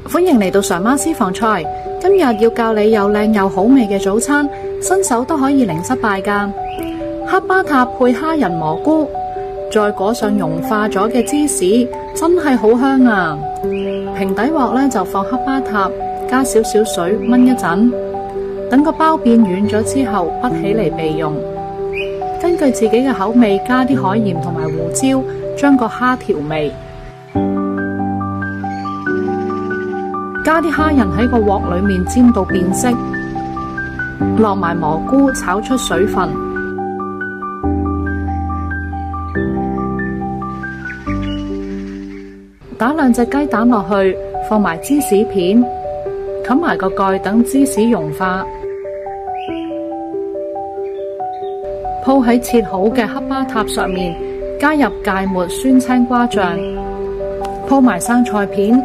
歡迎嚟到常媽私房菜，今日要教你又靚又好味嘅早餐，新手都可以零失敗㗎。黑巴塔配蝦仁蘑菇，再裹上融化咗嘅芝士，真係好香啊！平底鑊呢就放黑巴塔，加少少水炆一陣，等個包變軟咗之後，潷起嚟備用。根據自己嘅口味，加啲海鹽同埋胡椒，將個蝦調味。加啲蝦仁喺個鑊裏面煎到變色，落埋蘑菇炒出水分，打兩隻雞蛋落去，放埋芝士片，冚埋個蓋等芝士融化，鋪喺切好嘅黑巴塔上面，加入芥末酸青瓜醬，鋪埋生菜片，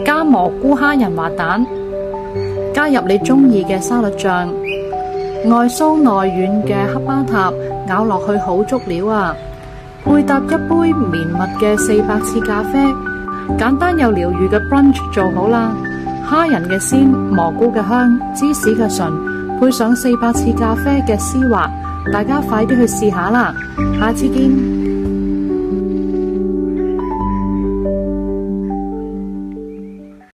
加蘑菇蝦仁滑蛋，加入你中意嘅沙律醬，外酥內軟嘅黑巴塔咬落去好足料啊！配搭一杯綿密嘅400次咖啡，簡單又療癒嘅 brunch 做好啦！蝦仁嘅鮮，蘑菇嘅香，芝士嘅醇，配上400次咖啡嘅絲滑，大家快啲去試下啦！下次見。